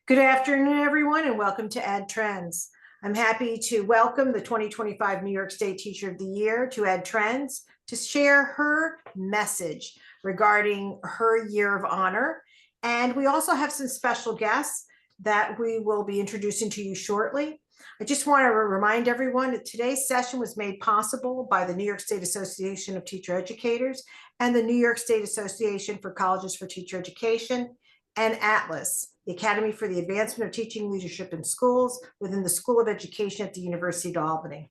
Good afternoon, everyone, and welcome to edTrends. I'm happy to welcome the 2025 New York State Teacher of the Year to edTrends to share her message regarding her year of honor. And we also have some special guests that we will be introducing to you shortly. I just want to remind everyone that today's session was made possible by the New York State Association of Teacher Educators and the New York State Association for Colleges for Teacher Education and Atlas, the Academy for the Advancement of Teaching Leadership in Schools within the School of Education at the University of Albany.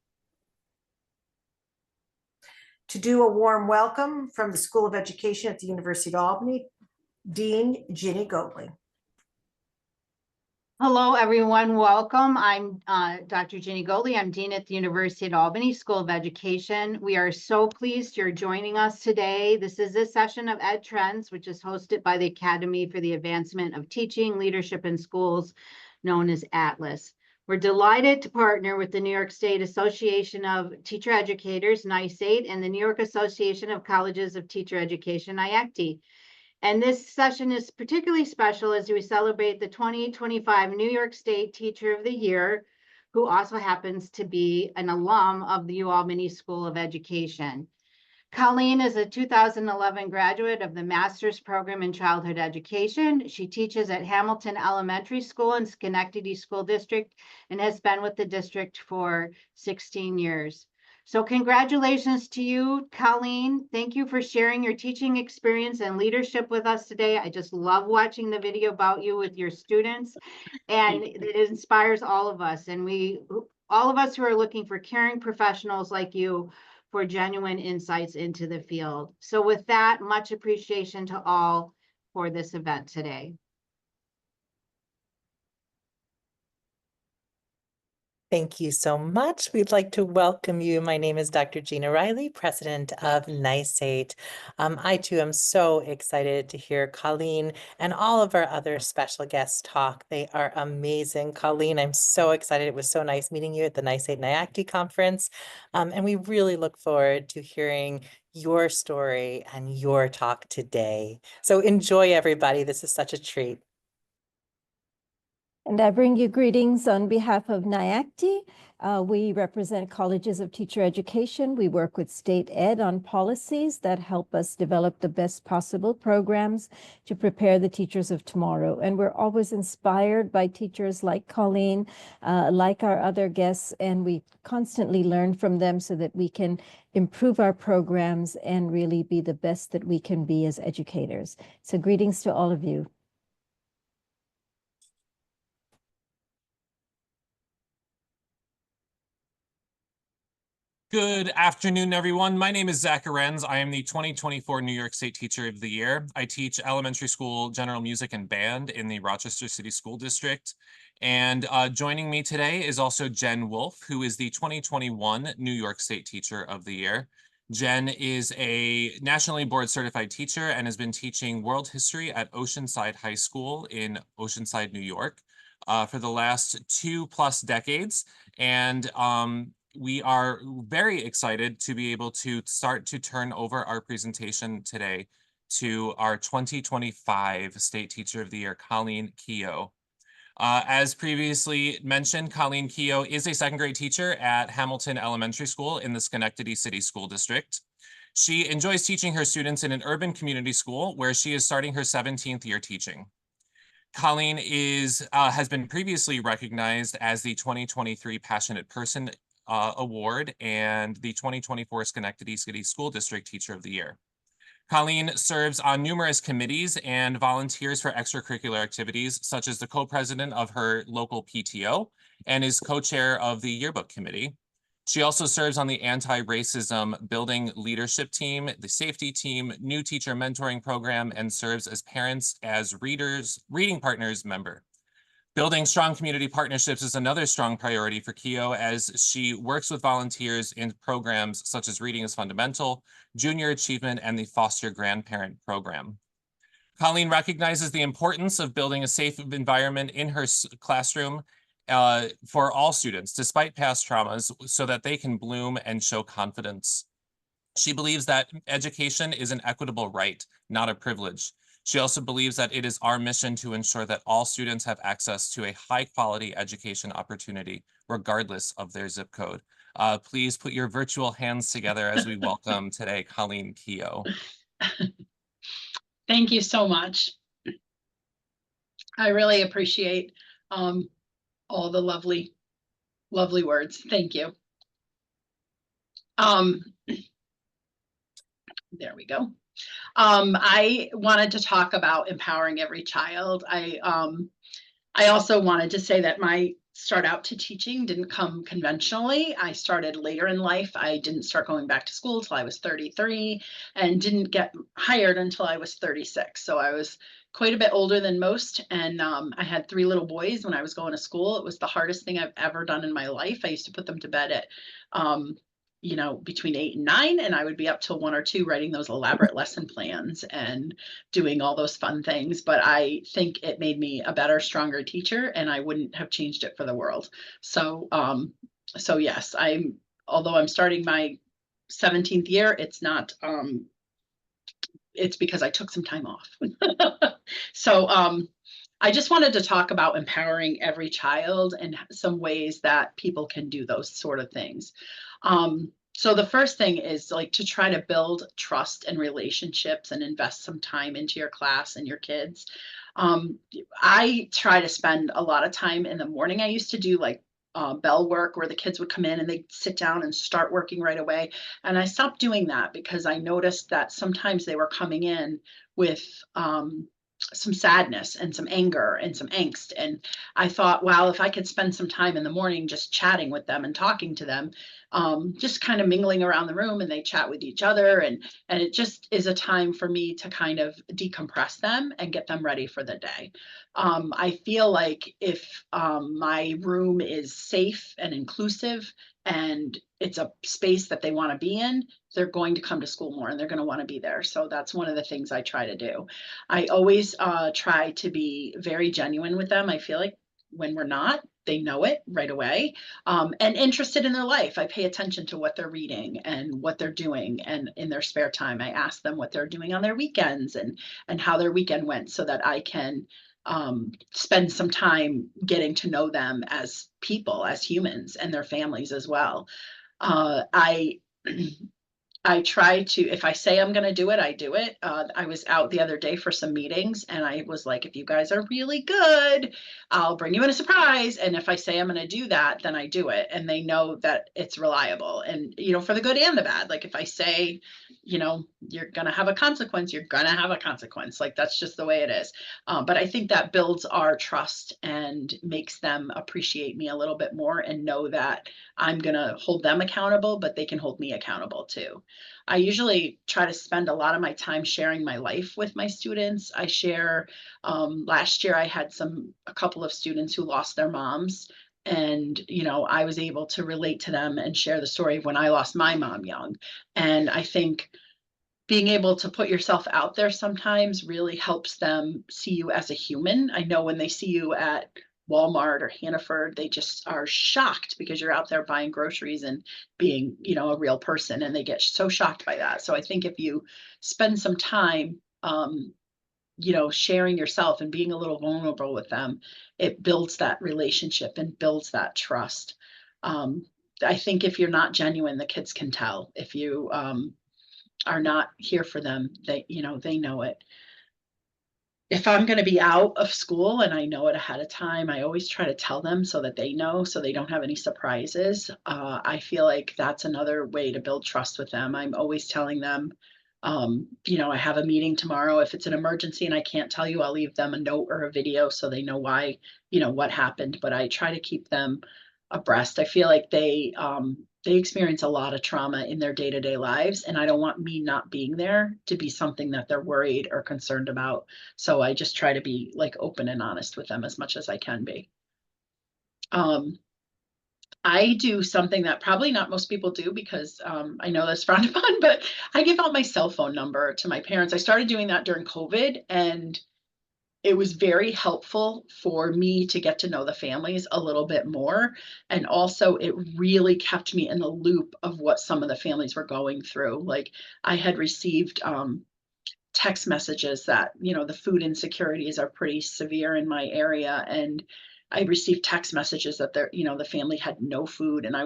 To do a warm welcome from the School of Education at the University of Albany, Dean Ginny Gottlieb. Hello, everyone. Welcome. I'm Dr. Ginny Gottlieb. I'm Dean at the University of Albany School of Education. We are so pleased you're joining us today. This is a session of edTrends, which is hosted by the Academy for the Advancement of Teaching Leadership in Schools, known as Atlas. We're delighted to partner with the New York State Association of Teacher Educators, NYS, and the New York Association of Colleges of Teacher Education, IACTE. And this session is particularly special as we celebrate the 2025 New York State Teacher of the Year, who also happens to be an alum of the UAlbany School of Education. Colleen is a 2011 graduate of the Master's Program in Childhood Education. She teaches at Hamilton Elementary School in Schenectady School District and has been with the district for 16 years. So congratulations to you, Colleen. Thank you for sharing your teaching experience and leadership with us today. I just love watching the video about you with your students, and it inspires all of us. And all of us who are looking for caring professionals like you for genuine insights into the field. So with that, much appreciation to all for this event today. Thank you so much. We'd like to welcome you. My name is Dr. Gina Riley, president of NYS. I too am so excited to hear Colleen and all of our other special guests talk. They are amazing. Colleen, I'm so excited. It was so nice meeting you at the NYS NYACTE conference. And we really look forward to hearing your story and your talk today. So enjoy, everybody. This is such a treat. And I bring you greetings on behalf of NYACTE. We represent colleges of teacher education. We work with state ed on policies that help us develop the best possible programs to prepare the teachers of tomorrow. And we're always inspired by teachers like Colleen, like our other guests, and we constantly learn from them so that we can improve our programs and really be the best that we can be as educators. So greetings to all of you. Good afternoon, everyone. My name is Zach Arenz. I am the 2024 New York State Teacher of the Year. I teach elementary school general music and band in the Rochester City School District. And joining me today is also Jen Wolf, who is the 2021 New York State Teacher of the Year. Jen is a nationally board certified teacher and has been teaching world history at Oceanside High School in Oceanside, New York for the last 2+ decades. And we are very excited to be able to start to turn over our presentation today to our 2025 State Teacher of the Year, Colleen Keough. As previously mentioned, Colleen Keough is a second grade teacher at Hamilton Elementary School in the Schenectady City School District. She enjoys teaching her students in an urban community school where she is starting her 17th year teaching. Colleen has been previously recognized as the 2023 Passionate Person Award and the 2024 Schenectady City School District Teacher of the Year. Colleen serves on numerous committees and volunteers for extracurricular activities, such as the co-president of her local PTO and is co-chair of the yearbook committee. She also serves on the anti-racism building leadership team, the safety team, new teacher mentoring program, and serves as parents as reading partners member. Building strong community partnerships is another strong priority for Keough as she works with volunteers in programs such as Reading is Fundamental, Junior Achievement, and the Foster Grandparent Program. Colleen recognizes the importance of building a safe environment in her classroom for all students, despite past traumas, so that they can bloom and show confidence. She believes that education is an equitable right, not a privilege. She also believes that it is our mission to ensure that all students have access to a high-quality education opportunity, regardless of their zip code. Please put your virtual hands together as we welcome today Colleen Keough. Thank you so much. I really appreciate all the lovely words. Thank you. There we go. I wanted to talk about empowering every child. I also wanted to say that my start out to teaching didn't come conventionally. I started later in life. I didn't start going back to school till I was 33 and didn't get hired until I was 36. So I was quite a bit older than most. And I had 3 little boys when I was going to school. It was the hardest thing I've ever done in my life. I used to put them to bed at you know, between 8 and 9, and I would be up till 1 or 2 writing those elaborate lesson plans and doing all those fun things. But I think it made me a better, stronger teacher, and I wouldn't have changed it for the world. So, so yes, although I'm starting my 17th year, it's not, it's because I took some time off. So, I just wanted to talk about empowering every child and some ways that people can do those sort of things. So the first thing is like to try to build trust and relationships and invest some time into your class and your kids. I try to spend a lot of time in the morning. I used to do like bell work where the kids would come in and they'd sit down and start working right away. And I stopped doing that because I noticed that sometimes they were coming in with some sadness and some anger and some angst. And I thought, wow, if I could spend some time in the morning just chatting with them and talking to them, just kind of mingling around the room, and they chat with each other. And it just is a time for me to kind of decompress them and get them ready for the day. I feel like if my room is safe and inclusive and it's a space that they want to be in, they're going to come to school more and they're going to want to be there. So that's one of the things I try to do. I always try to be very genuine with them. I feel like when we're not, they know it right away, and interested in their life. I pay attention to what they're reading and what they're doing, and in their spare time, I ask them what they're doing on their weekends and how their weekend went, so that I can spend some time getting to know them as people, as humans, and their families as well. I try to, if I say I'm going to do it, I do it. I was out the other day for some meetings and I was like, if you guys are really good, I'll bring you in a surprise. And if I say I'm going to do that, then I do it. And they know that it's reliable, and, you know, for the good and the bad. Like if I say, you know, you're going to have a consequence, you're going to have a consequence. Like that's just the way it is. But I think that builds our trust and makes them appreciate me a little bit more and know that I'm going to hold them accountable, but they can hold me accountable too. I usually try to spend a lot of my time sharing my life with my students. I share, last year I had a couple of students who lost their moms, and, you know, I was able to relate to them and share the story of when I lost my mom young. And I think being able to put yourself out there sometimes really helps them see you as a human. I know when they see you at Walmart or Hannaford, they just are shocked because you're out there buying groceries and being, you know, a real person, and they get so shocked by that. So I think if you spend some time, you know, sharing yourself and being a little vulnerable with them, it builds that relationship and builds that trust. I think if you're not genuine, the kids can tell. If you are not here for them, they, you know, they know it. If I'm going to be out of school and I know it ahead of time, I always try to tell them so that they know, so they don't have any surprises. I feel like that's another way to build trust with them. I'm always telling them, you know, I have a meeting tomorrow. If it's an emergency and I can't tell you, I'll leave them a note or a video so they know why, you know, what happened. But I try to keep them abreast. I feel like they experience a lot of trauma in their day-to-day lives, and I don't want me not being there to be something that they're worried or concerned about. So I just try to be like open and honest with them as much as I can be. I do something that probably not most people do because I know that's frowned upon, but I give out my cell phone number to my parents. I started doing that during COVID, and it was very helpful for me to get to know the families a little bit more. And also it really kept me in the loop of what some of the families were going through. Like I had received text messages that, the food insecurities are pretty severe in my area. And I received text messages that the family had no food, and I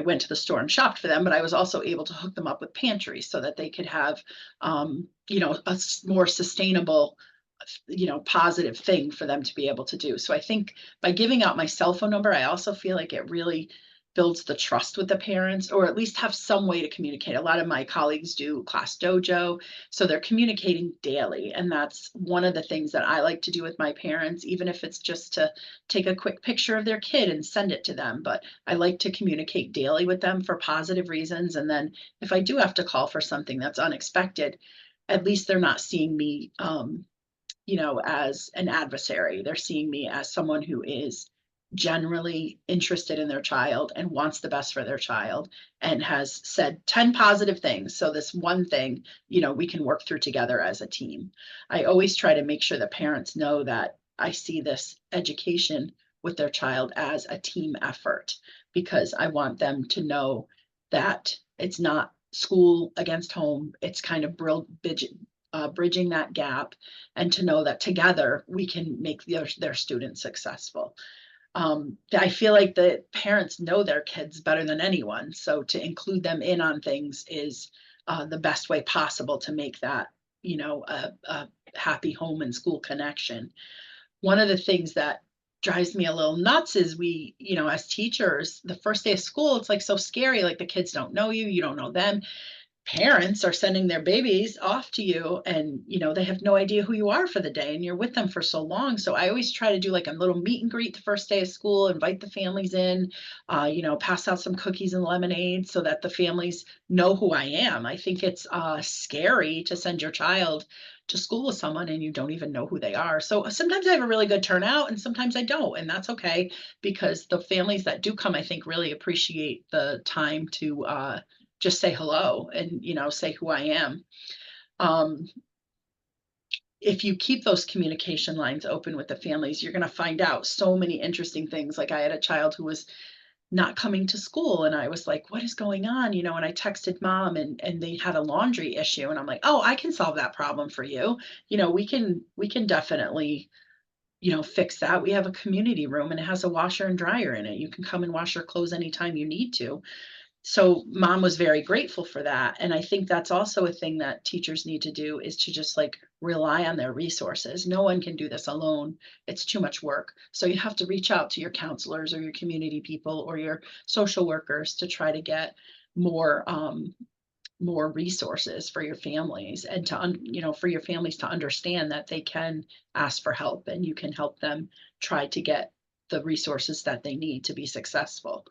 went to the store and shopped for them, but I was also able to hook them up with pantries so that they could have, a more sustainable, positive thing for them to be able to do. So I think by giving out my cell phone number, I also feel like it really builds the trust with the parents, or at least have some way to communicate. A lot of my colleagues do Class Dojo, so they're communicating daily. And that's one of the things that I like to do with my parents, even if it's just to take a quick picture of their kid and send it to them. But I like to communicate daily with them for positive reasons. And then if I do have to call for something that's unexpected, at least they're not seeing me, as an adversary. They're seeing me as someone who is generally interested in their child and wants the best for their child and has said 10 positive things. So this one thing, we can work through together as a team. I always try to make sure the parents know that I see this education with their child as a team effort, because I want them to know that it's not school against home. It's kind of bridging that gap, and to know that together we can make their students successful. I feel like the parents know their kids better than anyone. So to include them in on things is the best way possible to make that, a happy home and school connection. One of the things that drives me a little nuts is we, as teachers, the first day of school, it's like so scary. Like the kids don't know you, you don't know them. Parents are sending their babies off to you, and they have no idea who you are for the day, and you're with them for so long. So I always try to do like a little meet and greet the first day of school, invite the families in, pass out some cookies and lemonade so that the families know who I am. I think it's scary to send your child to school with someone and you don't even know who they are. So sometimes I have a really good turnout and sometimes I don't, and that's okay, because the families that do come, I think, really appreciate the time to just say hello and, say who I am. If you keep those communication lines open with the families, you're going to find out so many interesting things. Like I had a child who was not coming to school, and I was like, what is going on? And I texted mom, and they had a laundry issue, and I'm like, oh, I can solve that problem for you. We can definitely, fix that. We have a community room and it has a washer and dryer in it. You can come and wash your clothes anytime you need to. So mom was very grateful for that. And I think that's also a thing that teachers need to do, is to just like rely on their resources. No one can do this alone. It's too much work. So you have to reach out to your counselors or your community people or your social workers to try to get more more resources for your families, and to for your families to understand that they can ask for help and you can help them try to get the resources that they need to be successful.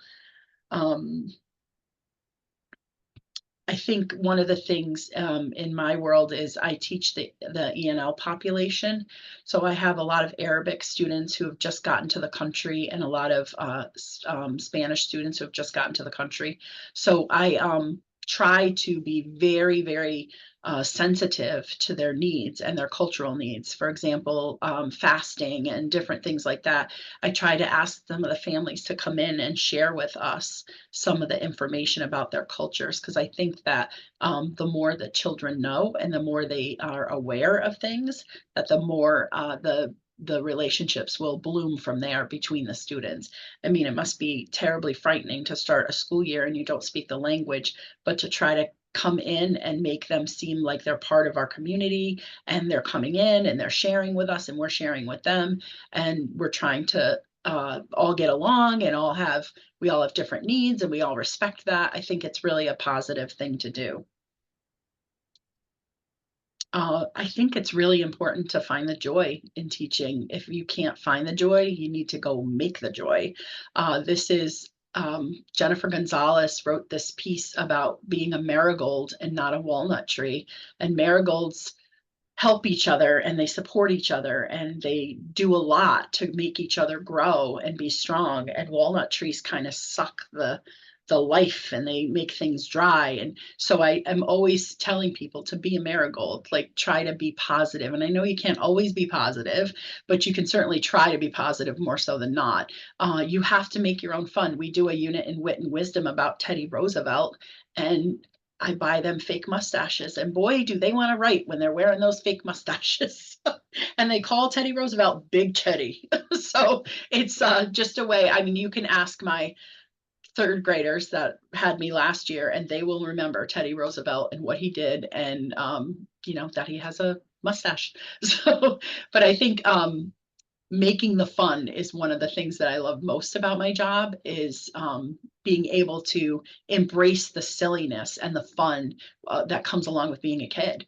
I think one of the things in my world is I teach the ENL population. So I have a lot of Arabic students who have just gotten to the country, and a lot of Spanish students who have just gotten to the country. So I try to be very, very sensitive to their needs and their cultural needs. For example, fasting and different things like that. I try to ask some of the families to come in and share with us some of the information about their cultures, because I think that the more that children know and the more they are aware of things, that the more the relationships will bloom from there between the students. I mean, it must be terribly frightening to start a school year and you don't speak the language, but to try to come in and make them seem like they're part of our community, and they're coming in and they're sharing with us and we're sharing with them, and we're trying to all get along and we all have different needs and we all respect that. I think it's really a positive thing to do. I think it's really important to find the joy in teaching. If you can't find the joy, you need to go make the joy. This is Jennifer Gonzalez wrote this piece about being a marigold and not a walnut tree. And marigolds help each other and they support each other and they do a lot to make each other grow and be strong. And walnut trees kind of suck the life and they make things dry. And so I am always telling people to be a marigold, like try to be positive. And I know you can't always be positive, but you can certainly try to be positive more so than not. You have to make your own fun. We do a unit in wit and wisdom about Teddy Roosevelt, and I buy them fake mustaches, and boy, do they want to write when they're wearing those fake mustaches. And they call Teddy Roosevelt Big Teddy. So it's just a way. I mean, you can ask my third graders that had me last year, and they will remember Teddy Roosevelt and what he did, and you know, that he has a mustache. So, but I think making the fun is one of the things that I love most about my job, is being able to embrace the silliness and the fun that comes along with being a kid.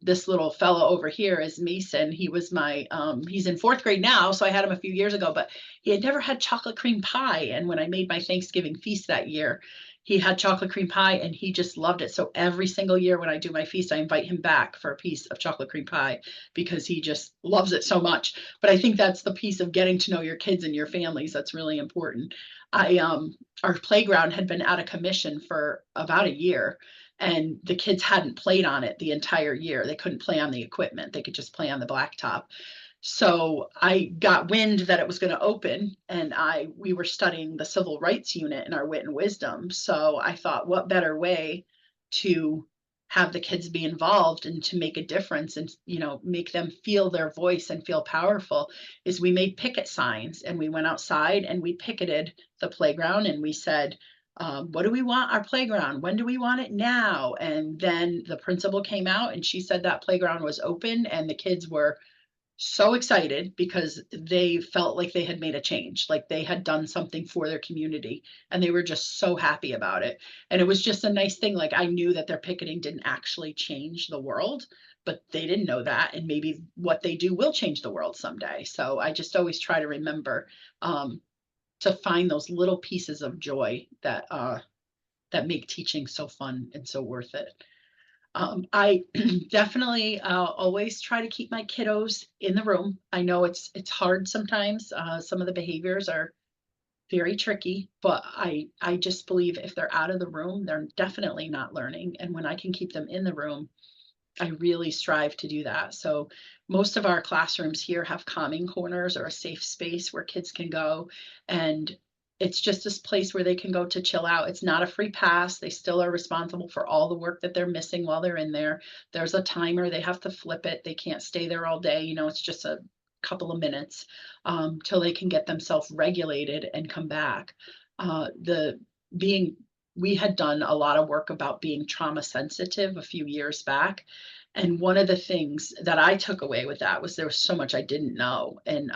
This little fellow over here is Mason. He was my, he's in fourth grade now, so I had him a few years ago, but he had never had chocolate cream pie. And when I made my Thanksgiving feast that year, he had chocolate cream pie and he just loved it. So every single year when I do my feast, I invite him back for a piece of chocolate cream pie because he just loves it so much. But I think that's the piece of getting to know your kids and your families that's really important. Our playground had been out of commission for about a year, and the kids hadn't played on it the entire year. They couldn't play on the equipment. They could just play on the blacktop. So I got wind that it was going to open, and we were studying the civil rights unit in our Wit and Wisdom. So I thought, what better way to have the kids be involved and to make a difference and, you know, make them feel their voice and feel powerful, is we made picket signs, and we went outside and we picketed the playground, and we said, what do we want our playground? When do we want it now? And then the principal came out and she said that playground was open, and the kids were so excited because they felt like they had made a change, like they had done something for their community, and they were just so happy about it. And it was just a nice thing. Like, I knew that their picketing didn't actually change the world, but they didn't know that. And maybe what they do will change the world someday. So I just always try to remember to find those little pieces of joy that make teaching so fun and so worth it. I definitely always try to keep my kiddos in the room. I know it's hard sometimes. Some of the behaviors are very tricky, but I just believe if they're out of the room, they're definitely not learning. And when I can keep them in the room, I really strive to do that. So most of our classrooms here have calming corners or a safe space where kids can go, and it's just this place where they can go to chill out. It's not a free pass. They still are responsible for all the work that they're missing while they're in there. There's a timer. They have to flip it. They can't stay there all day. You know, it's just a couple of minutes till they can get themselves regulated and come back. We had done a lot of work about being trauma sensitive a few years back. And one of the things that I took away with that was there was so much I didn't know. And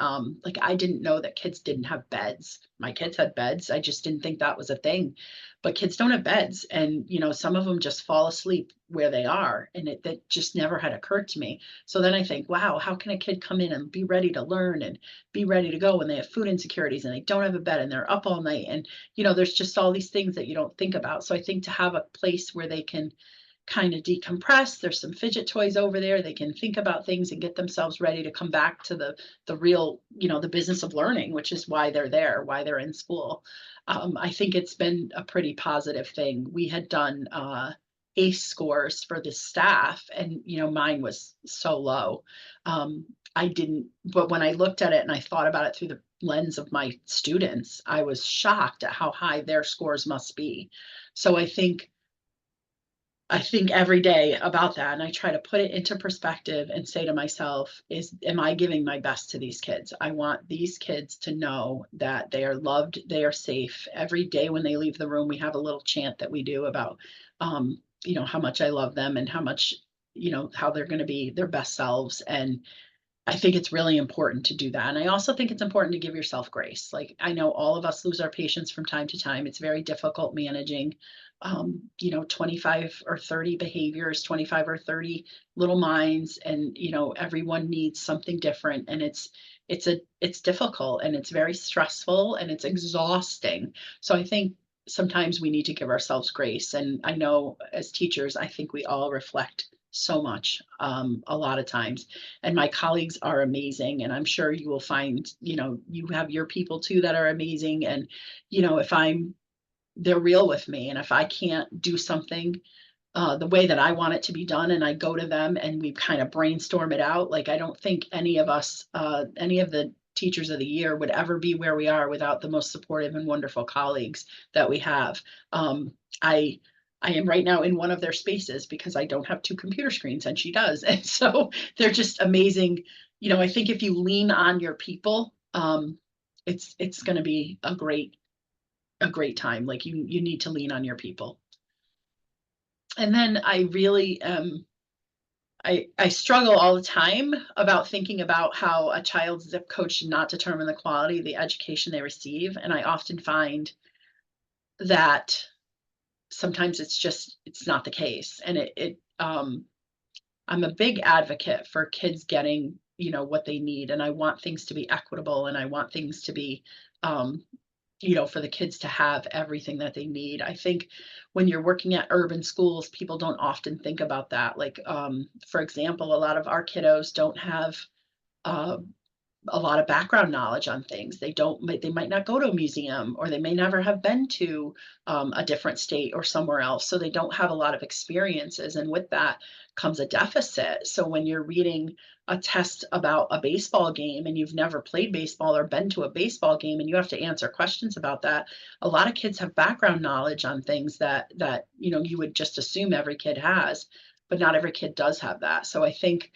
like, I didn't know that kids didn't have beds. My kids had beds. I just didn't think that was a thing. But kids don't have beds. And, you know, some of them just fall asleep where they are. And that just never had occurred to me. So then I think, wow, how can a kid come in and be ready to learn and be ready to go when they have food insecurities and they don't have a bed and they're up all night? And, you know, there's just all these things that you don't think about. So I think to have a place where they can kind of decompress, there's some fidget toys over there, they can think about things and get themselves ready to come back to the real, you know, the business of learning, which is why they're there, why they're in school. I think it's been a pretty positive thing. We had done ACE scores for the staff, and, you know, mine was so low. But when I looked at it and I thought about it through the lens of my students, I was shocked at how high their scores must be. So I think every day about that, and I try to put it into perspective and say to myself, am I giving my best to these kids? I want these kids to know that they are loved, they are safe. Every day when they leave the room, we have a little chant that we do about, you know, how much I love them and how much, you know, how they're going to be their best selves. And I think it's really important to do that. And I also think it's important to give yourself grace. Like, I know all of us lose our patience from time to time. It's very difficult managing, you know, 25 or 30 behaviors, 25 or 30 little minds. And, you know, everyone needs something different. And it's difficult, and it's very stressful, and it's exhausting. So I think sometimes we need to give ourselves grace. And I know as teachers, I think we all reflect so much a lot of times, and my colleagues are amazing, and I'm sure you will find, you know, you have your people too that are amazing. And, you know, they're real with me, and if I can't do something the way that I want it to be done, and I go to them and we kind of brainstorm it out, like, I don't think any of us, any of the teachers of the year would ever be where we are without the most supportive and wonderful colleagues that we have. I am right now in one of their spaces because I don't have 2 computer screens and she does. And so they're just amazing. You know, I think if you lean on your people, it's going to be a great time. Like you need to lean on your people. And then I really I struggle all the time about thinking about how a child's zip code should not determine the quality of the education they receive. And I often find that sometimes it's not the case. And I'm a big advocate for kids getting, you know, what they need. And I want things to be equitable, and I want things to be, you know, for the kids to have everything that they need. I think when you're working at urban schools, people don't often think about that. Like, for example, a lot of our kiddos don't have uh, a lot of background knowledge on things. They might not go to a museum, or they may never have been to a different state or somewhere else. So they don't have a lot of experiences. And with that comes a deficit. So when you're reading a test about a baseball game and you've never played baseball or been to a baseball game, and you have to answer questions about that, a lot of kids have background knowledge on things that you know, you would just assume every kid has, but not every kid does have that. So I think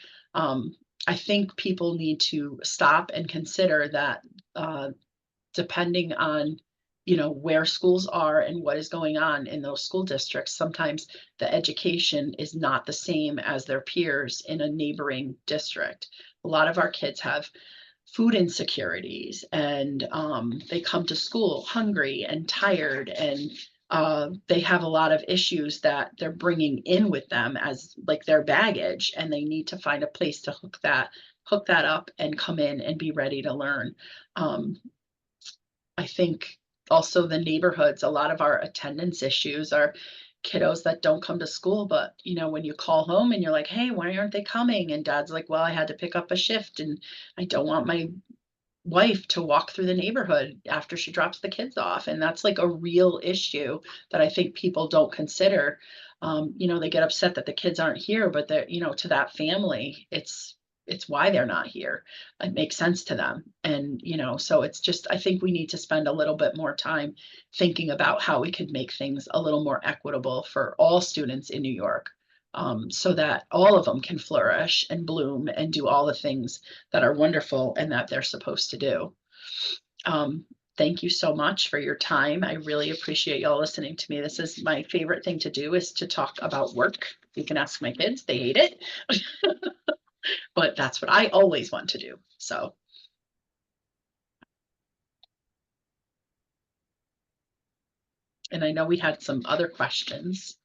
people need to stop and consider that depending on, you know, where schools are and what is going on in those school districts, sometimes the education is not the same as their peers in a neighboring district. A lot of our kids have food insecurities, and they come to school hungry and tired, and they have a lot of issues that they're bringing in with them as like their baggage, and they need to find a place to hook that up and come in and be ready to learn. I think also the neighborhoods, a lot of our attendance issues are kiddos that don't come to school, but you know, when you call home and you're like, hey, why aren't they coming? And dad's like, well, I had to pick up a shift and I don't want my wife to walk through the neighborhood after she drops the kids off. And that's like a real issue that I think people don't consider. You know, they get upset that the kids aren't here, but they're, you know, to that family, it's why they're not here. It makes sense to them. And, you know, so it's just, I think we need to spend a little bit more time thinking about how we could make things a little more equitable for all students in New York. So that all of them can flourish and bloom and do all the things that are wonderful and that they're supposed to do. Thank you so much for your time. I really appreciate y'all listening to me. This is my favorite thing to do, is to talk about work. You can ask my kids, they hate it. But that's what I always want to do. So. And I know we had some other questions.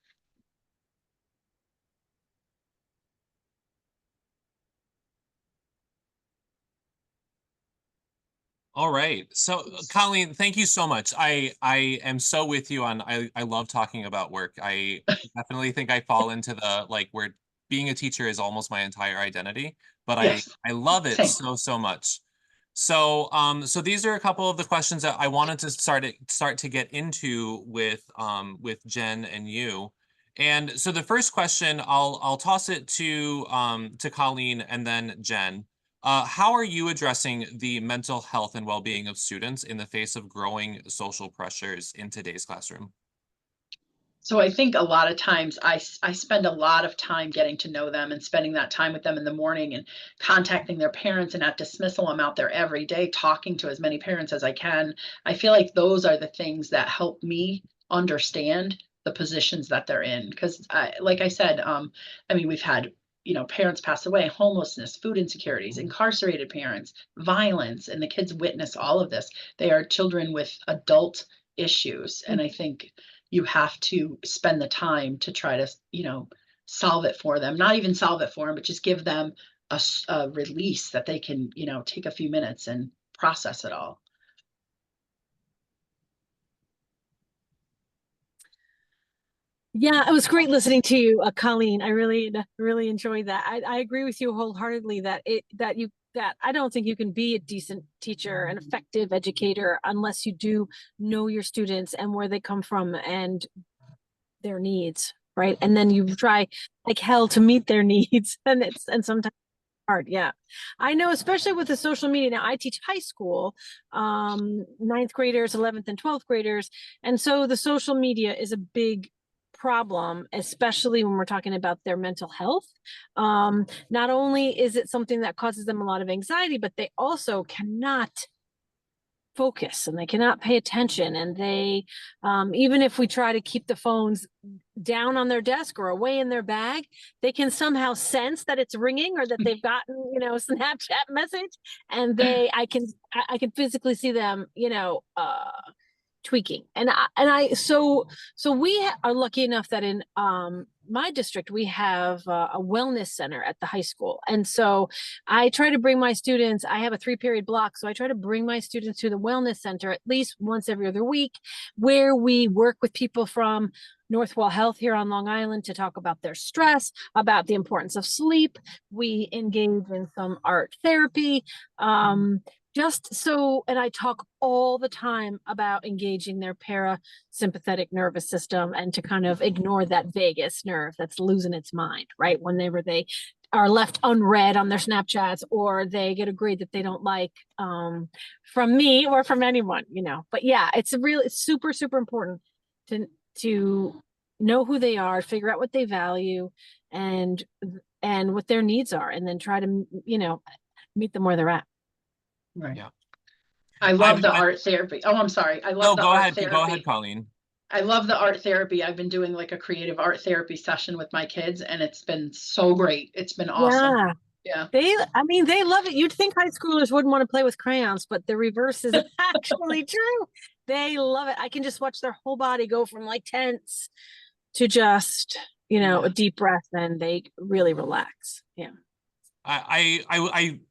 All right. So Colleen, thank you so much. I am so with you on, I love talking about work. I definitely think I fall into the, like, where being a teacher is almost my entire identity, but Yes. I love it Same. so much. So so these are a couple of the questions that I wanted to start to get into with Jen and you. And so the first question, I'll toss it to Colleen and then Jen. How are you addressing the mental health and well-being of students in the face of growing social pressures in today's classroom? So I think a lot of times I spend a lot of time getting to know them and spending that time with them in the morning and contacting their parents, and at dismissal, I'm out there every day talking to as many parents as I can. I feel like those are the things that help me understand the positions that they're in. Because like I said, I mean, we've had, you know, parents pass away, homelessness, food insecurities, incarcerated parents, violence, and the kids witness all of this. They are children with adult issues. And I think you have to spend the time to try to, you know, solve it for them. Not even solve it for them, but just give them a release that they can, you know, take a few minutes and process it all. Yeah, it was great listening to you, Colleen. I really enjoyed that. I agree with you wholeheartedly that I don't think you can be a decent teacher, an effective educator, unless you do know your students and where they come from and their needs, right? And then you try like hell to meet their needs, and sometimes hard. Yeah, I know, especially with the social media. Now I teach high school, 9th graders, 11th and 12th graders, and so the social media is a big problem, especially when we're talking about their mental health. Not only is it something that causes them a lot of anxiety, but they also cannot focus and they cannot pay attention. And they, even if we try to keep the phones down on their desk or away in their bag, they can somehow sense that it's ringing or that they've gotten, you know, a Snapchat message, and I can physically see them, you know, tweaking. So we are lucky enough that in my district we have a wellness center at the high school, and so I try to bring my students. I have a 3-period block, so I try to bring my students to the wellness center at least once every other week, where we work with people from Northwell Health here on Long Island to talk about their stress, about the importance of sleep. We engage in some art therapy. Just so, and I talk all the time about engaging their parasympathetic nervous system and to kind of ignore that vagus nerve that's losing its mind, right? Whenever they are left unread on their Snapchats or they get a grade that they don't like from me or from anyone, you know. But yeah, it's super, super important to know who they are, figure out what they value and what their needs are, and then try to, you know, meet them where they're at. Right. Yeah. I love the art therapy. Oh, I'm sorry. I love the art therapy. Go ahead, Colleen. I love the art therapy. I've been doing like a creative art therapy session with my kids, and it's been so great. It's been awesome. Yeah. I mean, they love it. You'd think high schoolers wouldn't want to play with crayons, but the reverse is actually true. They love it. I can just watch their whole body go from like tense to just, you know, a deep breath, and they really relax. Yeah.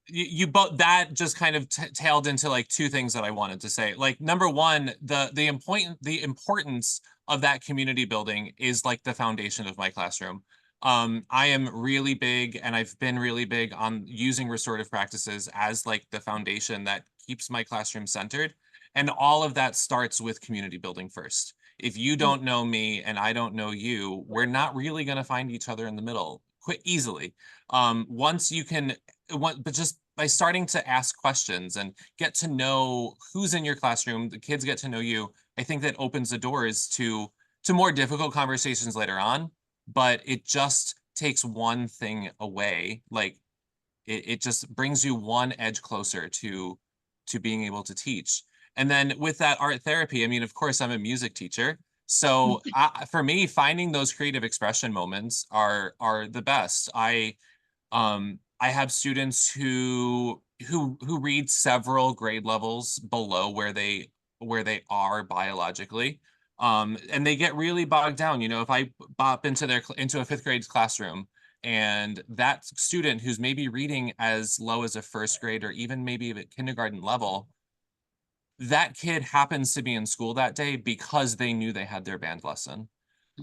You both, that just kind of tailed into like two things that I wanted to say. Like, number one, the importance of that community building is like the foundation of my classroom. I am really big, and I've been really big on using restorative practices as like the foundation that keeps my classroom centered. And all of that starts with community building first. If you don't know me and I don't know you, we're not really going to find each other in the middle quite easily. Once you can, but just by starting to ask questions and get to know who's in your classroom, the kids get to know you, I think that opens the doors to more difficult conversations later on. But it just takes one thing away. Like it just brings you one edge closer to being able to teach. And then with that art therapy, I mean, of course, I'm a music teacher. So for me, finding those creative expression moments are the best. I have students who read several grade levels below where they are biologically. And they get really bogged down. You know, if I bop into a 5th grade classroom, and that student who's maybe reading as low as a 1st grade or even maybe at kindergarten level, that kid happens to be in school that day because they knew they had their band lesson.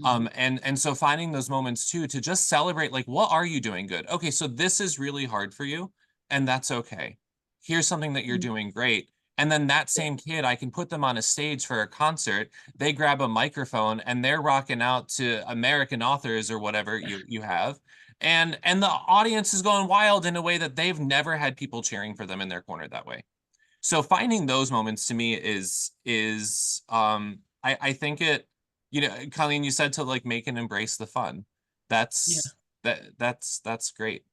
And so finding those moments too, to just celebrate, like, what are you doing good? Okay, so this is really hard for you, and that's okay. Here's something that you're doing great. And then that same kid, I can put them on a stage for a concert. They grab a microphone and they're rocking out to American authors or whatever you have. And the audience is going wild in a way that they've never had people cheering for them in their corner that way. So finding those moments to me is I think it, you know, Colleen, you said to like make and embrace the fun. That's great.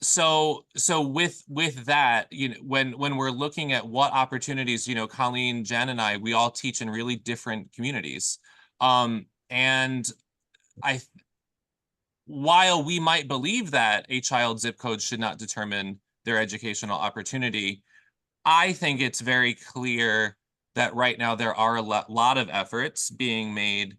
So with that, you know, when we're looking at what opportunities, you know, Colleen, Jen, and I, we all teach in really different communities. And while we might believe that a child's zip code should not determine their educational opportunity, I think it's very clear that right now there are a lot of efforts being made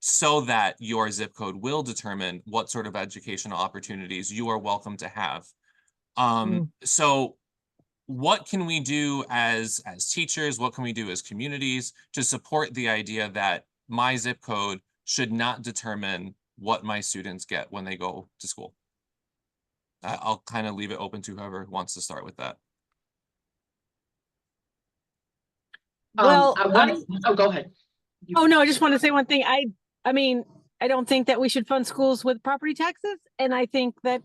so that your zip code will determine what sort of educational opportunities you are welcome to have. So what can we do as teachers? What can we do as communities to support the idea that my zip code should not determine what my students get when they go to school? I'll kind of leave it open to whoever wants to start with that. Well, go ahead. Oh no, I just want to say one thing. I mean, I don't think that we should fund schools with property taxes, and I think that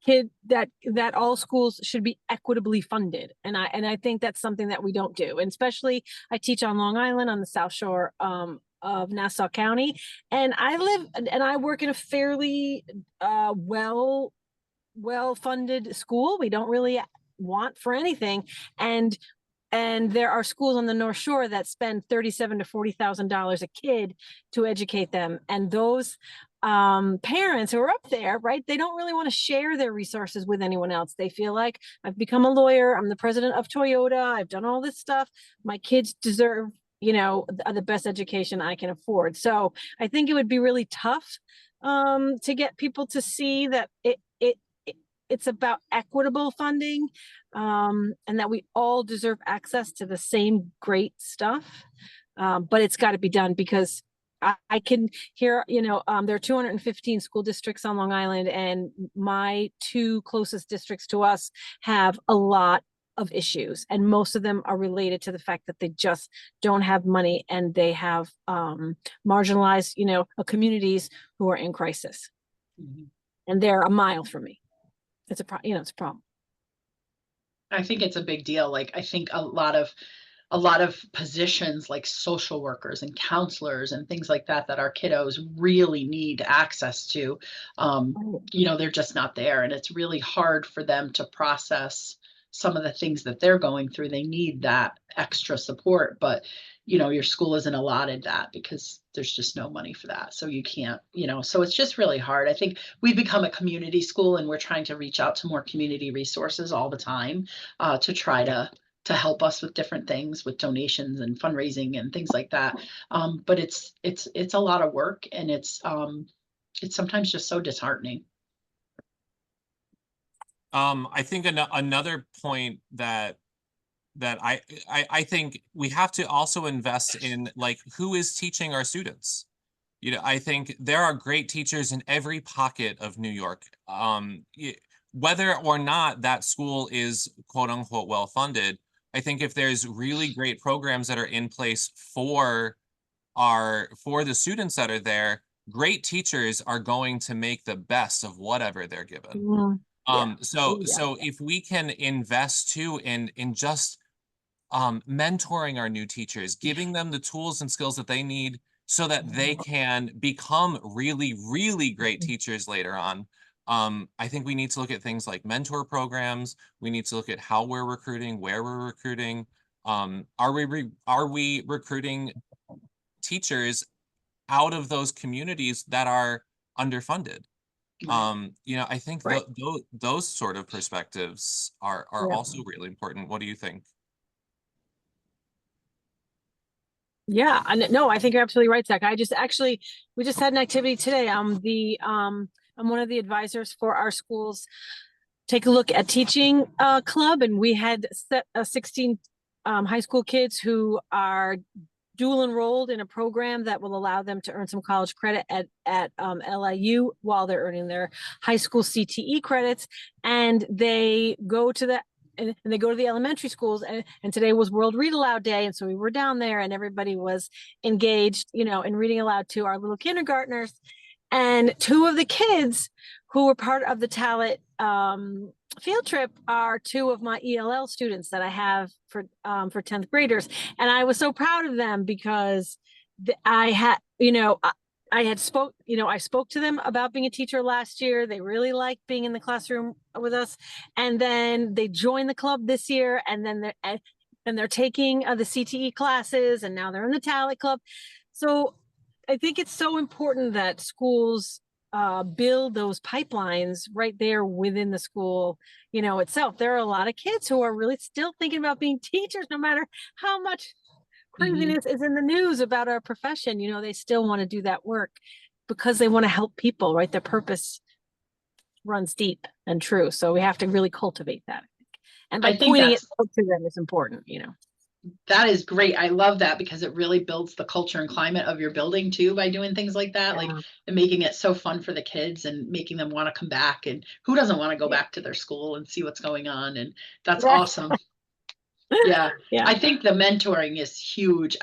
that all schools should be equitably funded. And I think that's something that we don't do. And especially I teach on Long Island on the South Shore of Nassau County. And I work in a fairly well-funded school. We don't really want for anything. And there are schools on the North Shore that spend $37,000 to $40,000 a kid to educate them. And those parents who are up there, right, they don't really want to share their resources with anyone else. They feel like, I've become a lawyer, I'm the president of Toyota, I've done all this stuff, my kids deserve, you know, the best education I can afford. So I think it would be really tough to get people to see that it's about equitable funding, and that we all deserve access to the same great stuff. But it's got to be done, because I can hear, you know, there are 215 school districts on Long Island, and my two closest districts to us have a lot of issues, and most of them are related to the fact that they just don't have money, and they have marginalized, you know, communities who are in crisis. Mm-hmm. And they're a mile from me. It's a problem. I think it's a big deal. Like, I think a lot of positions like social workers and counselors and things like that our kiddos really need access to, you know, they're just not there, and it's really hard for them to process some of the things that they're going through. They need that extra support, but you know, your school isn't allotted that because there's just no money for that. So you can't, you know, so it's just really hard. I think we've become a community school, and we're trying to reach out to more community resources all the time to try to help us with different things, with donations and fundraising and things like that. But it's a lot of work, and it's sometimes just so disheartening. I think another point that I think we have to also invest in, like, who is teaching our students. You know, I think there are great teachers in every pocket of New York. Whether or not that school is quote unquote well funded, I think if there's really great programs that are in place for the students that are there, great teachers are going to make the best of whatever they're given. Mm-hmm. So if we can invest too in just mentoring our new teachers, giving them the tools and skills that they need so that they can become really, really great teachers later on. I think we need to look at things like mentor programs. We need to look at how we're recruiting, where we're recruiting. Are we recruiting teachers out of those communities that are underfunded? You know, I think those sort of perspectives are also really important. What do you think? Yeah, no, I think you're absolutely right, Zach. We just had an activity today. I'm one of the advisors for our school's Take a Look at Teaching club, and we had 16 high school kids who are dual enrolled in a program that will allow them to earn some college credit at LIU while they're earning their high school CTE credits. And they go to the elementary schools, and today was World Read Aloud Day, and so we were down there, and everybody was engaged, you know, in reading aloud to our little kindergartners. And two of the kids who were part of the Talent field trip are two of my ELL students that I have for 10th graders, and I was so proud of them because I had, you know, I spoke to them about being a teacher last year. They really liked being in the classroom with us. And then they joined the club this year, and then they're taking the CTE classes, and now they're in the Talent club. So I think it's so important that schools build those pipelines right there within the school, you know, itself. There are a lot of kids who are really still thinking about being teachers, no matter how much craziness is in the news about our profession. You know, they still want to do that work because they want to help people, right? Their purpose runs deep and true. So we have to really cultivate that. And by pointing it to them is important, you know. That is great. I love that because it really builds the culture and climate of your building too, by doing things like that, like, and making it so fun for the kids and making them want to come back. And who doesn't want to go back to their school and see what's going on? And that's awesome. Yeah, Yeah. I think the mentoring is huge.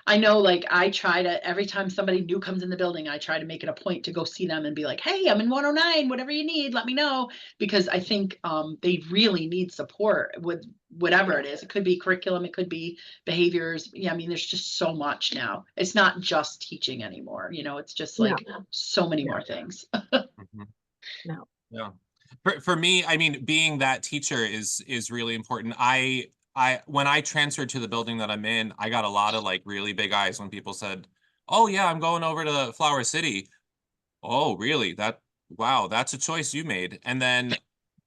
I know, like, I try to, every time somebody new comes in the building, I try to make it a point to go see them and be like, hey, I'm in 109, whatever you need, let me know. Because I think they really need support with whatever it is. It could be curriculum, it could be behaviors. Yeah, I mean, there's just so much now. It's not just teaching anymore, it's just No. like so many more things. Mhm. No. Yeah. For me, I mean, being that teacher is really important. When I transferred to the building that I'm in, I got a lot of like really big eyes when people said, "Oh yeah, I'm going over to Flower City." Oh, really? Wow, that's a choice you made. And then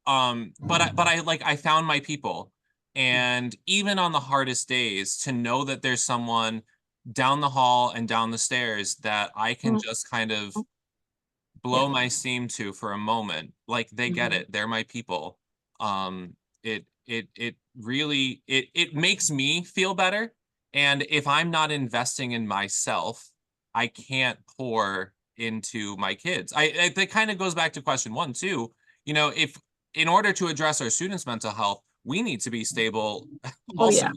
but I like I found my people. And even on the hardest days, to know that there's someone down the hall and down the stairs that I can Mm. just kind of blow my steam to for a moment, like they get Mhm. it, they're my people. It really it makes me feel better. And if I'm not investing in myself, I can't pour into my kids. That kind of goes back to question one too. If in order to address our students' mental health, we need to be stable Oh, also.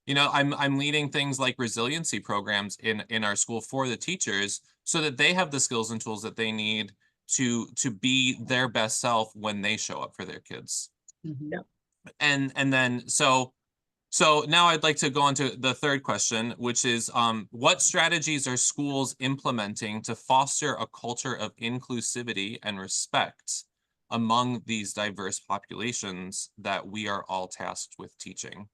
yeah. I'm leading things like resiliency programs in our school for the teachers so that they have the skills and tools that they need to be their best self when they show up for their kids. Mhm. Yeah. And then so now I'd like to go on to the third question, which is what strategies are schools implementing to foster a culture of inclusivity and respect among these diverse populations that we are all tasked with teaching?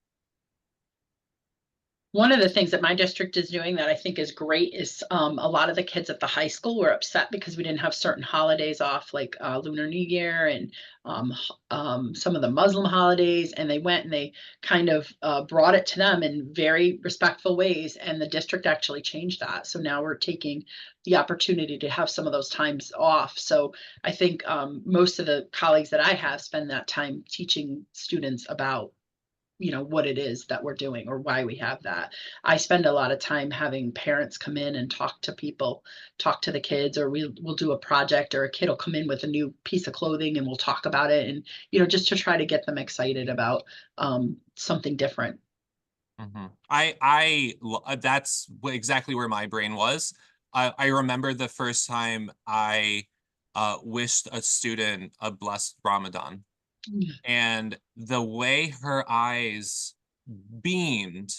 One of the things that my district is doing that I think is great is a lot of the kids at the high school were upset because we didn't have certain holidays off, like Lunar New Year and some of the Muslim holidays. And they went and they kind of brought it to them in very respectful ways. And the district actually changed that. So now we're taking the opportunity to have some of those times off. So I think most of the colleagues that I have spend that time teaching students about what it is that we're doing or why we have that. I spend a lot of time having parents come in and talk to people, talk to the kids, or we'll do a project, or a kid will come in with a new piece of clothing and we'll talk about it, and just to try to get them excited about something different. That's exactly where my brain was. I remember the first time I wished a student a blessed Ramadan, and the way her eyes beamed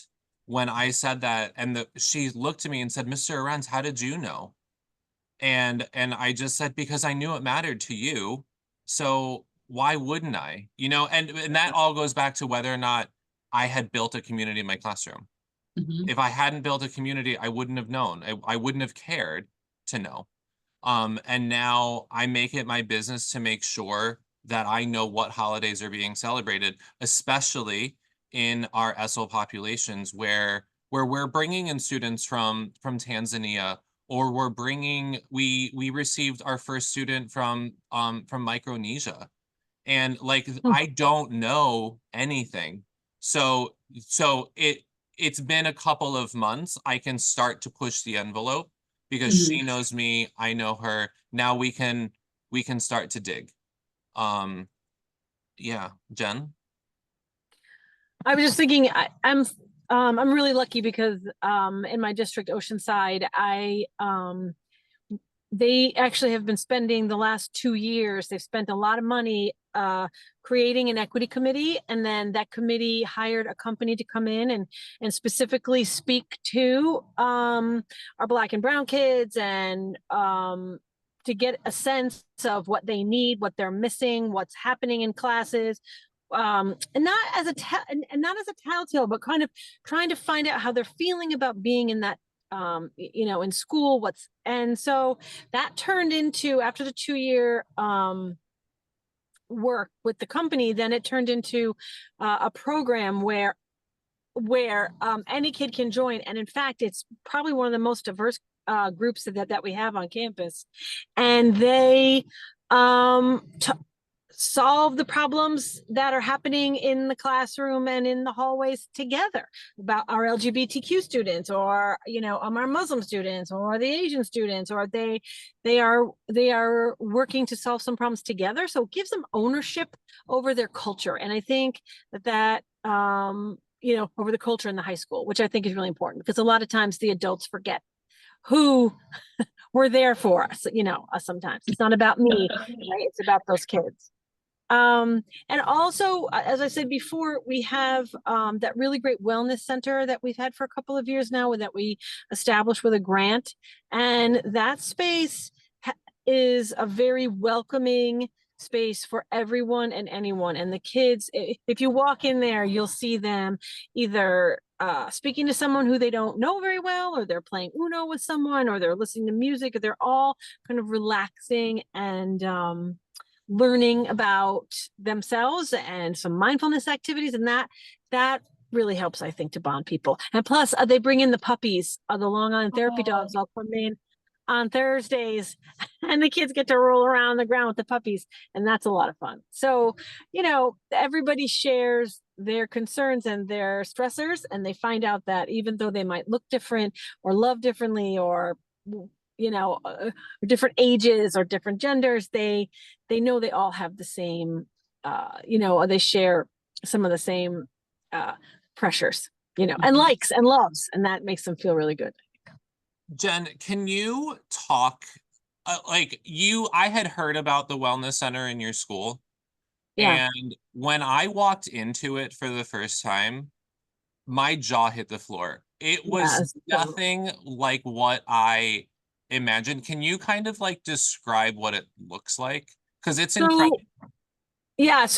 when I said that, and she looked at me and said, "Mr. Arenz, how did you know?" And I just said, "Because I knew it mattered to you, so why wouldn't I?" And that all goes back to whether or not I had built a community in my classroom. Mhm. If I hadn't built a community, I wouldn't have known. I wouldn't have cared to know. And now I make it my business to make sure that I know what holidays are being celebrated, especially in our ESOL populations where we're bringing in students from Tanzania, or we received our first student from Micronesia. And like Hmm. I don't know anything. So it's been a couple of months. I can start to push the envelope because she Mhm. knows me, I know her. Now we can start to dig. Um yeah, Jen. I was just thinking, I'm really lucky because in my district, Oceanside, they actually have been spending the last 2 years. They've spent a lot of money creating an equity committee, and then that committee hired a company to come in and specifically speak to our Black and Brown kids, and to get a sense of what they need, what they're missing, what's happening in classes, and not as not as a telltale, but kind of trying to find out how they're feeling about being in that in school. And so that turned into, after the 2 year work with the company, then it turned into a program where any kid can join. And in fact, it's probably one of the most diverse groups that we have on campus. And they solve the problems that are happening in the classroom and in the hallways together, about our LGBTQ students, or our Muslim students, or the Asian students, or they are working to solve some problems together. So it gives them ownership over their culture. And I think that over the culture in the high school, which I think is really important because a lot of times the adults forget who we're there for us, us sometimes. It's not about me, right? It's about those kids. And also, as I said before, we have that really great wellness center that we've had for a couple of years now that we established with a grant. And that space is a very welcoming space for everyone and anyone. And the kids, if you walk in there, you'll see them either speaking to someone who they don't know very well, or they're playing Uno with someone, or they're listening to music, or they're all kind of relaxing and learning about themselves and some mindfulness activities. And that really helps, I think, to bond people. And plus, they bring in the puppies, the Long Island therapy dogs all come in on Thursdays, and the kids get to roll around the ground with the puppies, and that's a lot of fun. So, everybody shares their concerns and their stressors, and they find out that even though they might look different or love differently, or different ages or different genders, they know they all have the same, they share some of the same pressures, and likes and loves, and that makes them feel really good. Jen, can you talk, I had heard about the wellness center in your school. Yeah. And when I walked into it for the first time, my jaw hit the floor. It was nothing like what I imagined. Can you kind of describe what it looks like? Because it's incredible. Yeah, it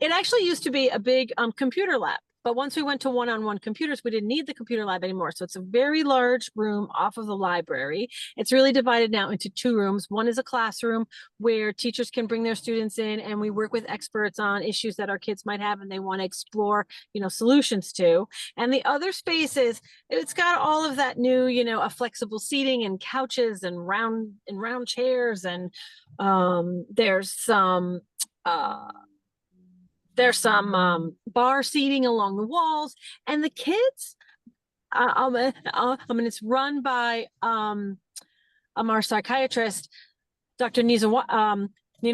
actually used to be a big computer lab. But once we went to one-on-one computers, we didn't need the computer lab anymore. So it's a very large room off of the library. It's really divided now into 2 rooms. One is a classroom where teachers can bring their students in, and we work with experts on issues that our kids might have and they want to explore, solutions to. And the other space it's got all of that new, a flexible seating and couches and round chairs. And there's some bar seating along the walls, and the kids, it's run by our psychiatrist, Dr. Nina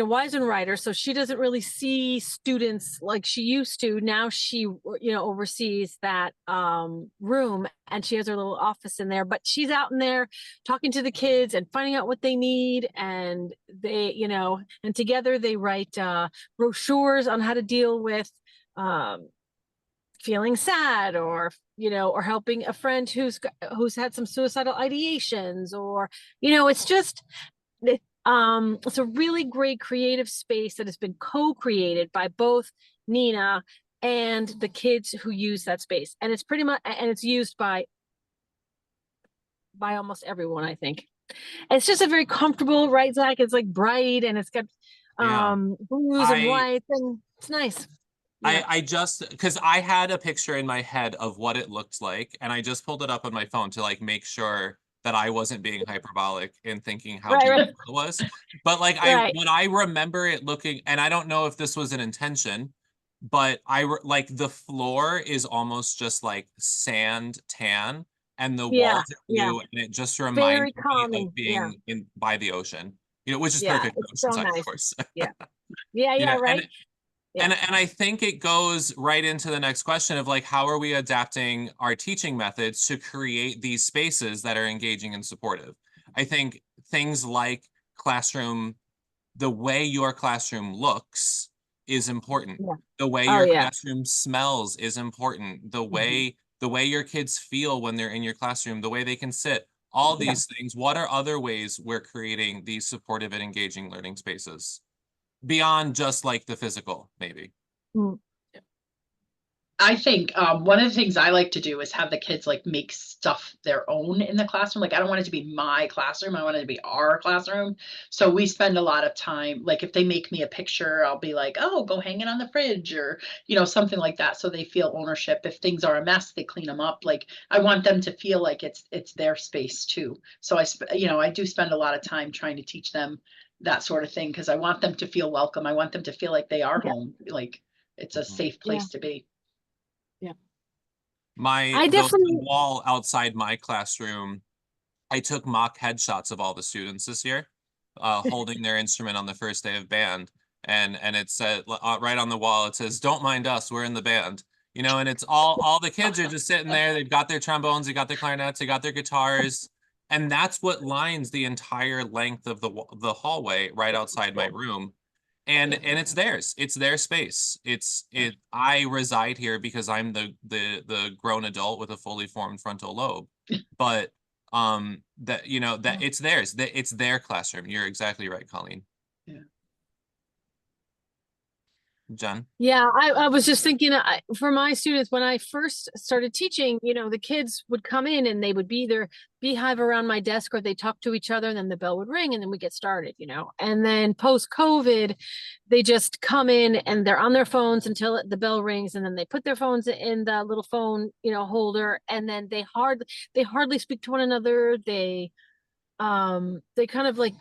Weisenreiter. So she doesn't really see students like she used to. Now she, oversees that room, and she has her little office in there, but she's out in there talking to the kids and finding out what they need. And they, and together they write brochures on how to deal with feeling sad, or helping a friend who's had some suicidal ideations, or it's just it's a really great creative space that has been co-created by both Nina and the kids who use that space, and it's it's used by almost everyone, I think. And it's just a very comfortable, right, Zach? It's bright, and it's got blues and whites, and it's nice. Yeah. I just, because I had a picture in my head of what it looked like, and I just pulled it up on my phone to make sure that I wasn't being hyperbolic in thinking how beautiful it was. But when I remember it looking, and I don't know if this was an intention, but the floor is almost just sand tan, and the walls are blue, and it just reminds me of being by the ocean, which is perfect for Oceanside, nice. Of course. Right. And I think it goes right into the next question of how are we adapting our teaching methods to create these spaces that are engaging and supportive? I think things like classroom, the way your classroom looks is important. The way your classroom smells is important. The way your kids feel when they're in your classroom, the way they can sit, all these things. What are other ways we're creating these supportive and engaging learning spaces? Beyond just the physical, maybe. I think one of the things I like to do is have the kids make stuff their own in the classroom. I don't want it to be my classroom. I want it to be our classroom. So we spend a lot of time, if they make me a picture, I'll be oh, go hang it on the fridge, or, something like that. So they feel ownership. If things are a mess, they clean them up. I want them to feel like it's their space too. So I do spend a lot of time trying to teach them that sort of thing, because I want them to feel welcome. I want them to feel like they are home, it's a safe place to be. The wall outside my classroom, I took mock headshots of all the students this year, holding their instrument on the first day of band, and it said right on the wall, it says, "Don't mind us, we're in the band." you know, and it's all the kids are just sitting there. They've got their trombones, they got their clarinets, they got their guitars. And that's what lines the entire length of the hallway right outside my room. And it's theirs. It's their space. I reside here because I'm the grown adult with a fully formed frontal lobe. But that, you know, that it's theirs. That it's their classroom. You're exactly right, Colleen. Yeah. Jen? Yeah, I was just thinking for my students, when I first started teaching, you know, the kids would come in and they would be either beehive around my desk or they talk to each other and then the bell would ring and then we get started, you know. And then post COVID, they just come in and they're on their phones until the bell rings and then they put their phones in the little phone, you know, holder, and then they hardly speak to one another. They kind of like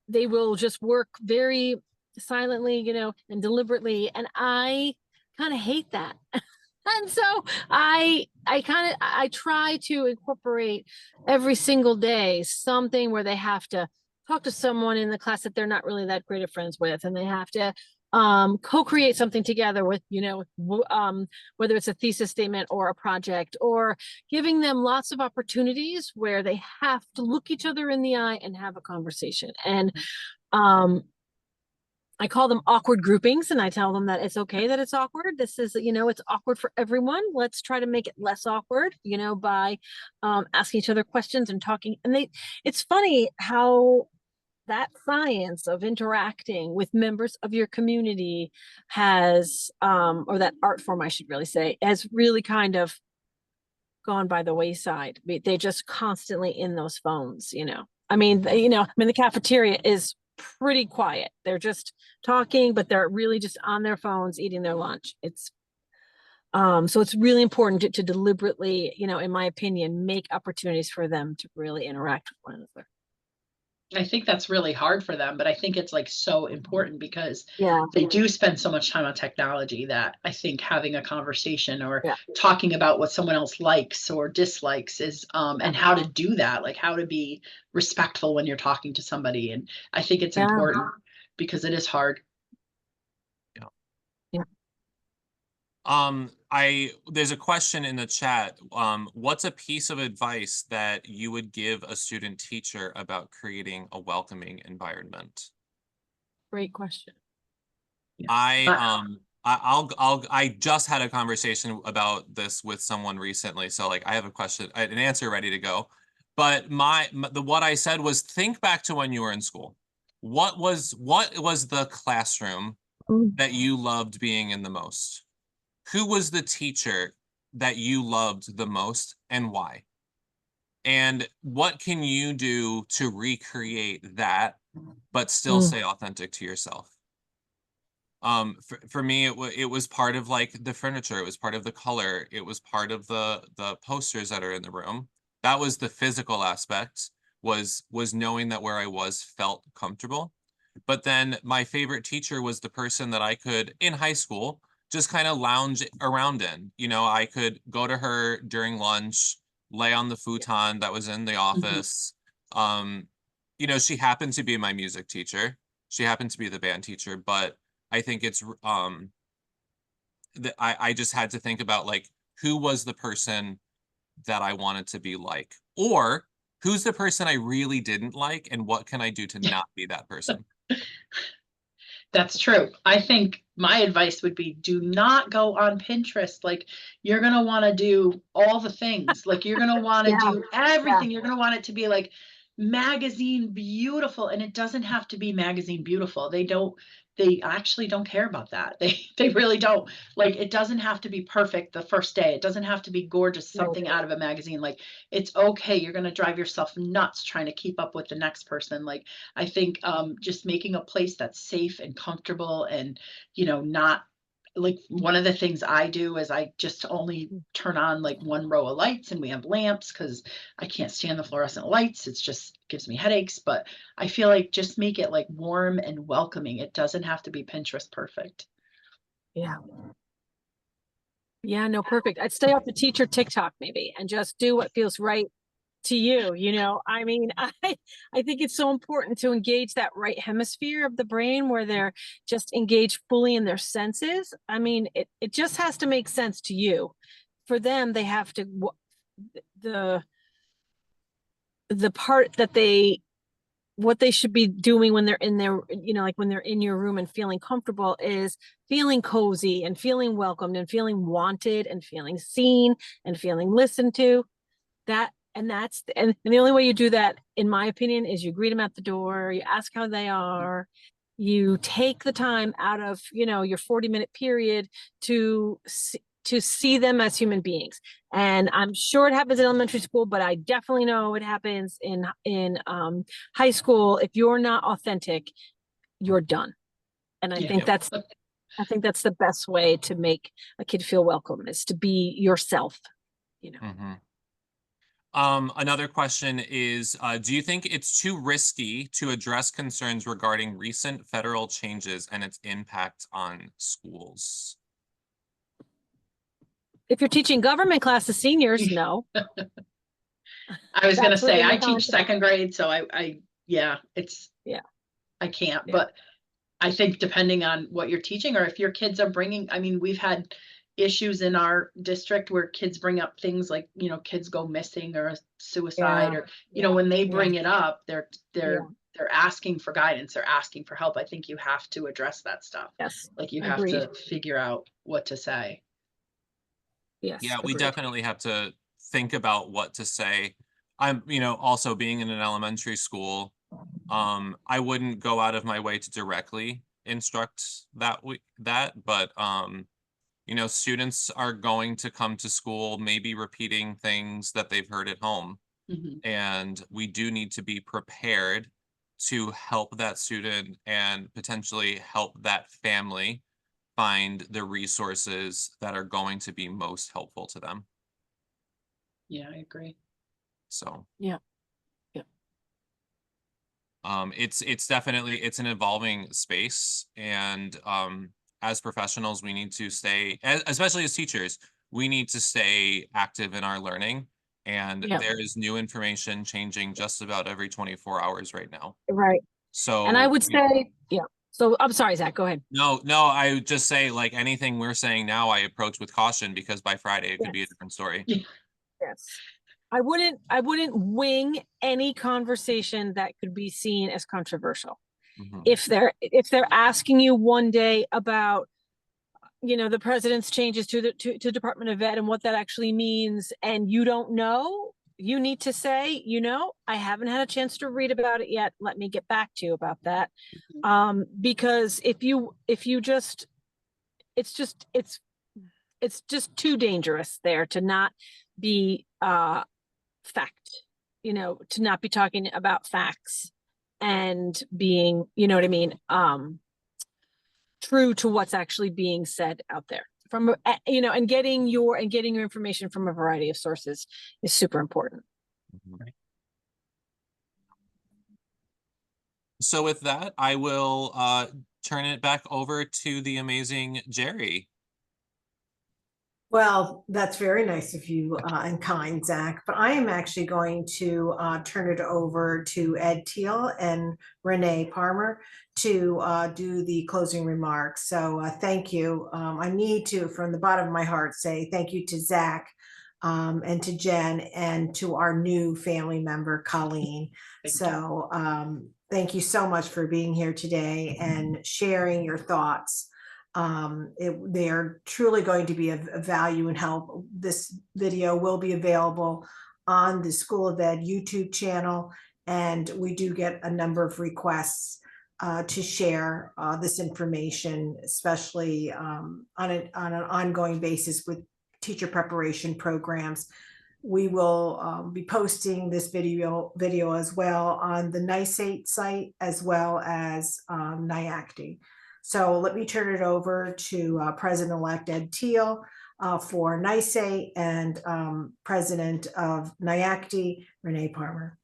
they will just work very silently, you know, and deliberately, and I kind of hate that. And so I try to incorporate every single day something where they have to talk to someone in the class that they're not really that great of friends with, and they have to co-create something together with, you know, whether it's a thesis statement or a project, or giving them lots of opportunities where they have to look each other in the eye and have a conversation. And I call them awkward groupings, and I tell them that it's okay that it's awkward. This is, you know, it's awkward for everyone. Let's try to make it less awkward, you know, by asking each other questions and talking. And it's funny how that science of interacting with members of your community has, or that art form, I should really say, has really kind of gone by the wayside. They're just constantly in those phones, you know. I mean, the cafeteria is pretty quiet. They're just talking, but they're really just on their phones eating their lunch. It's so it's really important to deliberately, you know, in my opinion, make opportunities for them to really interact with one another. I think that's really hard for them, but I think it's like so important because Yeah. they do spend so much time on technology that I think having a conversation or Yeah. talking about what someone else likes or dislikes is, and how to do that, like how to be respectful when you're talking to somebody. And I think it's important because it is hard. Yeah. There's a question in the chat. What's a piece of advice that you would give a student teacher about creating a welcoming environment? Great question. I just had a conversation about this with someone recently, so like I have a question, an answer ready to go. But what I said was, think back to when you were in school. What was the classroom that you loved being in the most? Who was the teacher that you loved the most and why? And what can you do to recreate that, but still stay authentic to yourself? For me, it was part of like the furniture. It was part of the color. It was part of the posters that are in the room. That was the physical aspect, was knowing that where I was felt comfortable. But then my favorite teacher was the person that I could, in high school, just kind of lounge around in. You know, I could go to her during lunch, lay on the futon that was in the office. You know, she happened to be my music teacher. She happened to be the band teacher, but I think it's I just had to think about like, who was the person that I wanted to be like, or who's the person I really didn't like, and what can I do to not be that person? That's true. I think my advice would be, do not go on Pinterest. Like, you're going to want to do all the things. Like, you're going to want to do everything. You're going to want it to be like magazine beautiful. And it doesn't have to be magazine beautiful. They actually don't care about that. They really don't. Like, it doesn't have to be perfect the first day. It doesn't have to be gorgeous, something out of a magazine. Like, it's okay. You're going to drive yourself nuts trying to keep up with the next person. Like, I think just making a place that's safe and comfortable and, you know, not like, one of the things I do is I just only turn on like one row of lights, and we have lamps because I can't stand the fluorescent lights. It's just gives me headaches. But I feel like just make it like warm and welcoming. It doesn't have to be Pinterest perfect. Yeah. Yeah, no, perfect. I'd stay off the teacher TikTok maybe and just do what feels right to you, you know, I mean, I think it's so important to engage that right hemisphere of the brain where they're just engaged fully in their senses. I mean, it just has to make sense to you. For them, they have to, the part that what they should be doing when they're in their, you know, like when they're in your room and feeling comfortable is feeling cozy and feeling welcomed and feeling wanted and feeling seen and feeling listened to. And the only way you do that, in my opinion, is you greet them at the door, you ask how they are, you take the time out of, you know, your 40-minute period to see them as human beings. And I'm sure it happens in elementary school, but I definitely know it happens in high school. If you're not authentic, you're done. And I think that's the best way to make a kid feel welcome, is to be yourself, you know. Mm-hmm. Another question is, do you think it's too risky to address concerns regarding recent federal changes and its impact on schools? If you're teaching government classes, seniors, no. I was going to say, I teach responsible. second grade, so yeah, I can't, Yeah. but I think depending on what you're teaching, or if your kids are bringing, I mean, we've had issues in our district where kids bring up things like, you know, kids go missing or a suicide, or, you know, when they bring it up, they're asking for guidance, they're asking for help. I think you have to address that stuff. Yes. Like you have to figure out what to say. Yes. Yeah, we definitely have to think about what to say. I'm, you know, also being in an elementary school, I wouldn't go out of my way to directly instruct that, but you know, students are going to come to school, maybe repeating things that they've heard at home. Mhm. And we do need to be prepared to help that student and potentially help that family find the resources that are going to be most helpful to them. Yeah, I agree. So Yeah. it's definitely, it's an evolving space, and as professionals we need to stay, especially as teachers, we need to stay active in our learning, and there is new information changing just about every 24 hours right now. Right. So, and I would say, so I'm sorry, Zach, go ahead. No, I would just say, like, anything we're saying now, I approach with caution, because by Friday it could be a different story. Yes. I wouldn't wing any conversation that could be seen as controversial. Mhm. If they're asking you one day about, you know, the president's changes to the Department of Ed and what that actually means, and you don't know, you need to say, you know, I haven't had a chance to read about it yet. Let me get back to you about that. Because if you just, it's just too dangerous there to not be fact, you know, to not be talking about facts and being, you know what I mean, true to what's actually being said out there from, you know, and getting your information from a variety of sources is super important. Right. So with that, I will turn it back over to the amazing Jerry. Well, that's very nice of you and kind, Zach. But I am actually going to turn it over to Ed Teal and Renee Palmer to do the closing remarks. So thank you. I need to, from the bottom of my heart, say thank you to Zach and to Jen and to our new family member, Colleen. So thank you so much for being here today and sharing your thoughts. They are truly going to be of value and help. This video will be available on the School of Ed YouTube channel, and we do get a number of requests to share this information, especially on an ongoing basis with teacher preparation programs. We will be posting this video as well on the NYS site as well as NYACTI. So let me turn it over to President-elect Ed Teal for NYS and President of NYACTI, Renee Palmer.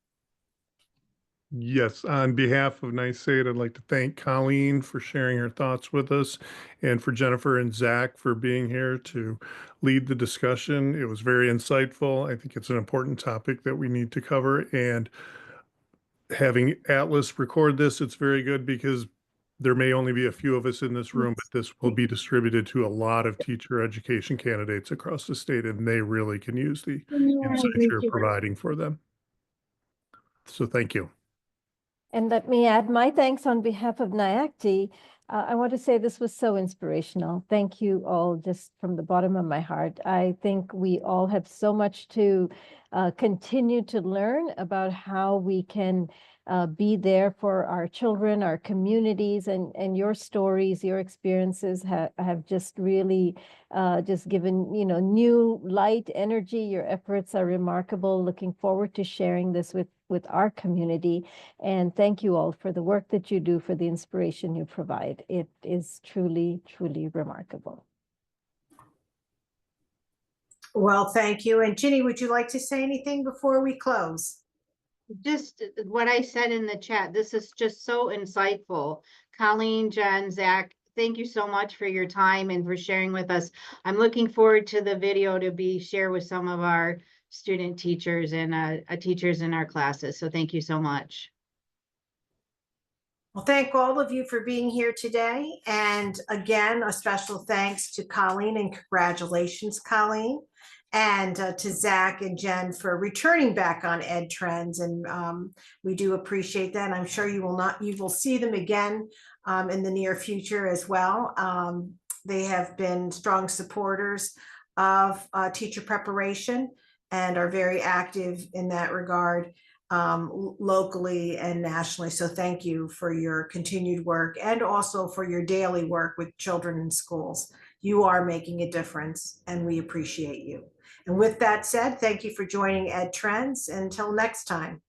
Yes, on behalf of NYS, I'd like to thank Colleen for sharing her thoughts with us and for Jennifer and Zach for being here to lead the discussion. It was very insightful. I think it's an important topic that we need to cover. And having Atlas record this, it's very good because there may only be a few of us in this room, but this will be distributed to a lot of teacher education candidates across the state, and they really can use the insights you're providing for them. So thank you. And let me add my thanks on behalf of NYACTI. I want to say this was so inspirational. Thank you all, just from the bottom of my heart. I think we all have so much to continue to learn about how we can be there for our children, our communities, and your stories, your experiences have just really just given, new light, energy. Your efforts are remarkable. Looking forward to sharing this with our community. And thank you all for the work that you do, for the inspiration you provide. It is truly, truly remarkable. Well, thank you. And Ginny, would you like to say anything before we close? Just what I said in the chat, this is just so insightful. Colleen, Jen, Zach, thank you so much for your time and for sharing with us. I'm looking forward to the video to be shared with some of our student teachers and teachers in our classes. So thank you so much. Well, thank all of you for being here today. And again, a special thanks to Colleen, and congratulations, Colleen. And to Zach and Jen for returning back on edTrends. And we do appreciate that. And I'm sure you will see them again in the near future as well. They have been strong supporters of teacher preparation and are very active in that regard, locally and nationally. So thank you for your continued work and also for your daily work with children in schools. You are making a difference and we appreciate you. And with that said, thank you for joining edTrends. Until next time.